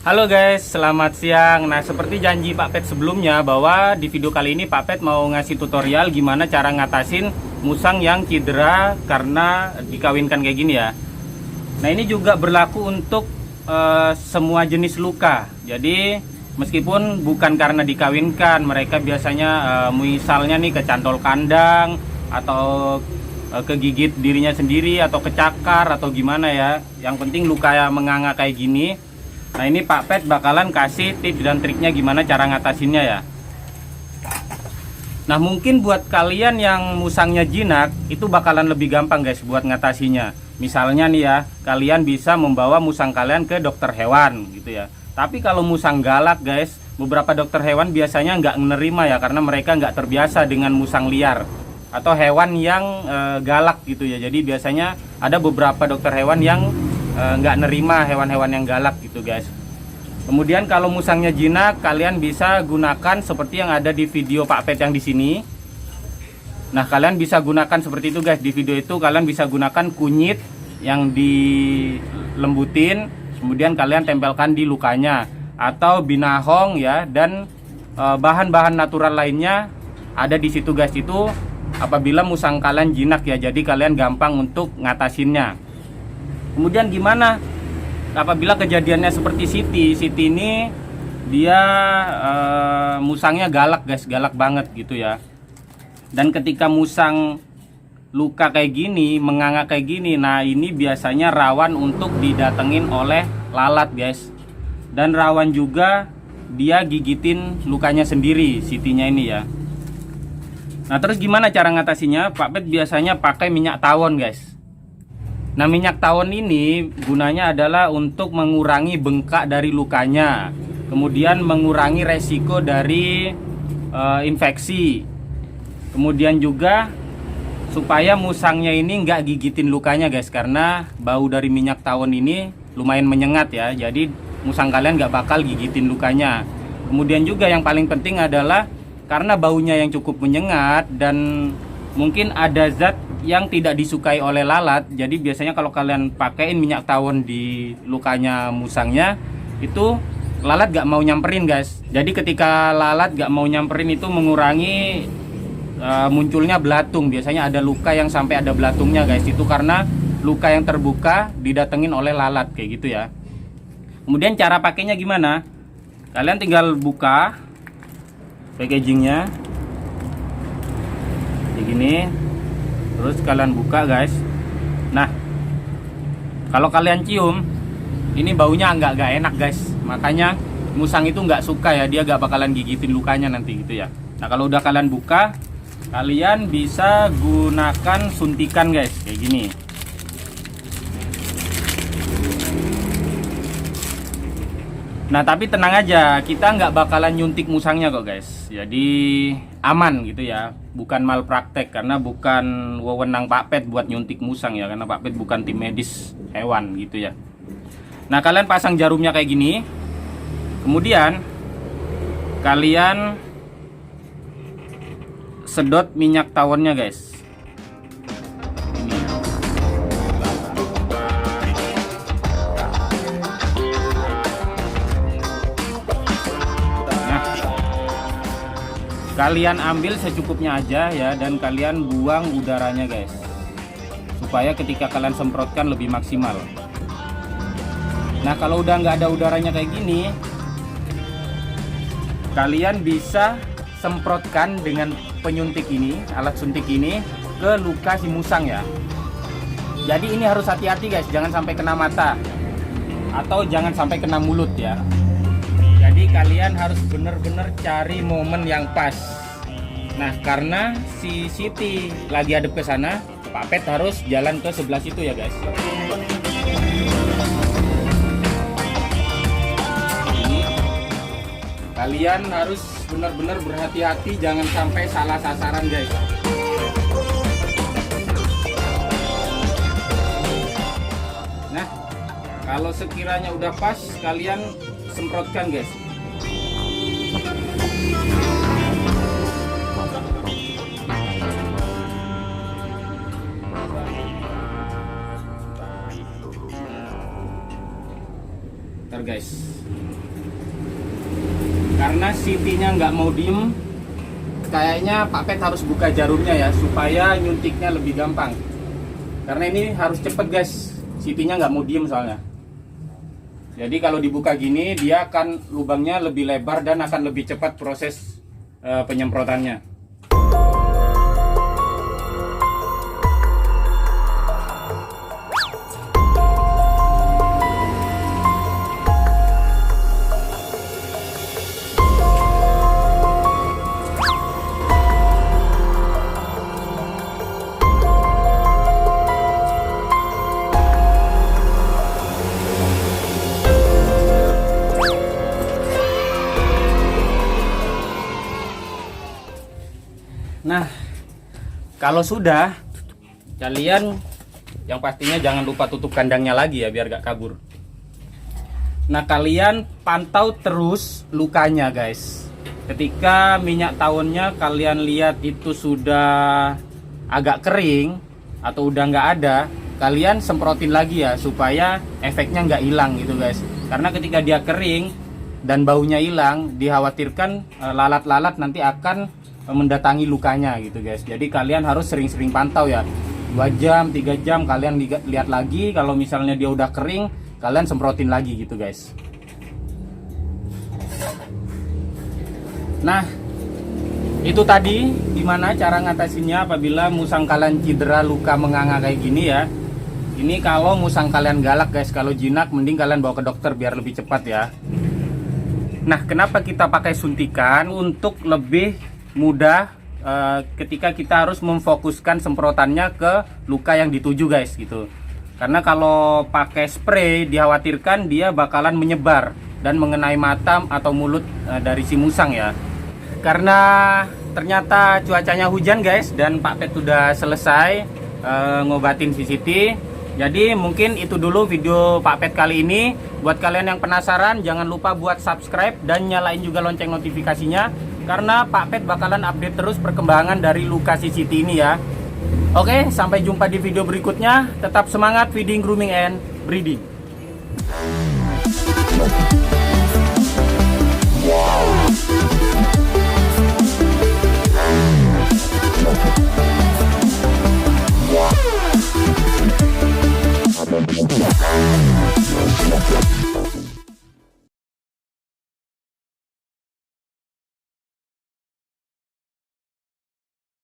Halo guys, selamat siang. Nah, seperti janji Pak Pet sebelumnya bahwa di video kali ini Pak Pet mau ngasih tutorial gimana cara ngatasin musang yang cedera karena dikawinkan kayak gini ya. Nah, ini juga berlaku untuk semua jenis luka. Jadi, meskipun bukan karena dikawinkan, mereka biasanya misalnya nih kecantol kandang atau kegigit dirinya sendiri atau kecakar atau gimana ya. Yang penting luka menganga kayak gini. Nah, ini Pak Pet bakalan kasih tips dan triknya gimana cara ngatasinnya ya. Nah, mungkin buat kalian yang musangnya jinak itu bakalan lebih gampang guys buat ngatasinya. Misalnya nih ya, kalian bisa membawa musang kalian ke dokter hewan gitu ya. Tapi kalau musang galak guys, beberapa dokter hewan biasanya nggak menerima ya, karena mereka nggak terbiasa dengan musang liar atau hewan yang galak gitu ya. Jadi biasanya ada beberapa dokter hewan yang nggak nerima hewan-hewan yang galak gitu guys. Kemudian kalau musangnya jinak, kalian bisa gunakan seperti yang ada di video Pak Pet yang di sini. Nah, kalian bisa gunakan seperti itu guys. Di video itu kalian bisa gunakan kunyit yang dilembutin, kemudian kalian tempelkan di lukanya, atau binahong ya, dan bahan-bahan natural lainnya ada di situ guys. Itu apabila musang kalian jinak ya, jadi kalian gampang untuk ngatasinnya. Kemudian gimana apabila kejadiannya seperti Siti ini dia musangnya galak guys, galak banget gitu ya. Dan ketika musang luka kayak gini, menganga kayak gini, nah ini biasanya rawan untuk didatengin oleh lalat guys. Dan rawan juga dia gigitin lukanya sendiri, Sitinya ini ya. Nah, terus gimana cara ngatasinya? Pak Pet biasanya pakai minyak tawon guys. Nah, minyak tawon ini gunanya adalah untuk mengurangi bengkak dari lukanya, kemudian mengurangi resiko dari infeksi, kemudian juga supaya musangnya ini nggak gigitin lukanya guys, karena bau dari minyak tawon ini lumayan menyengat ya, jadi musang kalian nggak bakal gigitin lukanya. Kemudian juga yang paling penting adalah karena baunya yang cukup menyengat dan mungkin ada zat yang tidak disukai oleh lalat, jadi biasanya kalau kalian pakein minyak tawon di lukanya musangnya, itu lalat gak mau nyamperin guys. Jadi ketika lalat gak mau nyamperin itu mengurangi munculnya belatung. Biasanya ada luka yang sampai ada belatungnya guys, itu karena luka yang terbuka didatengin oleh lalat kayak gitu ya. Kemudian cara pakainya gimana? Kalian tinggal buka packagingnya kayak gini, terus kalian buka guys. Nah, kalau kalian cium ini baunya nggak enak guys, makanya musang itu nggak suka ya, dia nggak bakalan gigitin lukanya nanti gitu ya. Nah, kalau udah kalian buka, kalian bisa gunakan suntikan guys kayak gini. Nah, tapi tenang aja, kita nggak bakalan nyuntik musangnya kok guys. Jadi aman gitu ya, bukan malpraktek, karena bukan wewenang Pak Pet buat nyuntik musang ya, karena Pak Pet bukan tim medis hewan gitu ya. Nah, kalian pasang jarumnya kayak gini, kemudian kalian sedot minyak tawonnya guys. Kalian ambil secukupnya aja ya, dan kalian buang udaranya guys, supaya ketika kalian semprotkan lebih maksimal. Nah, kalau udah nggak ada udaranya kayak gini, kalian bisa semprotkan dengan penyuntik ini, alat suntik ini, ke luka si musang ya. Jadi ini harus hati-hati guys, jangan sampai kena mata atau jangan sampai kena mulut ya. Jadi kalian harus bener-bener cari momen yang pas. Nah, karena si Siti lagi hadap ke sana, Pak Pet harus jalan ke sebelah situ ya guys. Ini kalian harus benar-benar berhati-hati, jangan sampai salah sasaran guys. Nah, kalau sekiranya udah pas, kalian semprotkan guys. Ntar guys, karena Siti-nya nggak mau diem, kayaknya Pak Pet harus buka jarumnya ya, supaya nyuntiknya lebih gampang. Karena ini harus cepet guys, Siti-nya nggak mau diem soalnya. Jadi kalau dibuka gini, dia akan lubangnya lebih lebar dan akan lebih cepat proses penyemprotannya. Nah, kalau sudah, kalian yang pastinya jangan lupa tutup kandangnya lagi ya, biar gak kabur. Nah, kalian pantau terus lukanya guys. Ketika minyak tawonnya kalian lihat itu sudah agak kering atau udah nggak ada, kalian semprotin lagi ya, supaya efeknya nggak hilang gitu guys. Karena ketika dia kering dan baunya hilang, dikhawatirkan lalat-lalat nanti akan mendatangi lukanya gitu guys. Jadi kalian harus sering-sering pantau ya, 2 jam 3 jam kalian lihat lagi. Kalau misalnya dia udah kering, kalian semprotin lagi gitu guys. Nah, itu tadi gimana cara ngatasinnya apabila musang kalian cedera, luka menganga kayak gini ya. Ini kalau musang kalian galak guys. Kalau jinak mending kalian bawa ke dokter biar lebih cepat ya. Nah, kenapa kita pakai suntikan? Untuk lebih mudah ketika kita harus memfokuskan semprotannya ke luka yang dituju guys gitu. Karena kalau pakai spray dikhawatirkan dia bakalan menyebar dan mengenai mata atau mulut dari si musang ya. Karena ternyata cuacanya hujan guys, dan Pak Pet sudah selesai ngobatin si Siti. Jadi mungkin itu dulu video Pak Pet kali ini. Buat kalian yang penasaran, jangan lupa buat subscribe dan nyalain juga lonceng notifikasinya, karena Pak Pet bakalan update terus perkembangan dari luka si Siti ini ya. Oke, sampai jumpa di video berikutnya. Tetap semangat feeding, grooming, and breeding. Wow.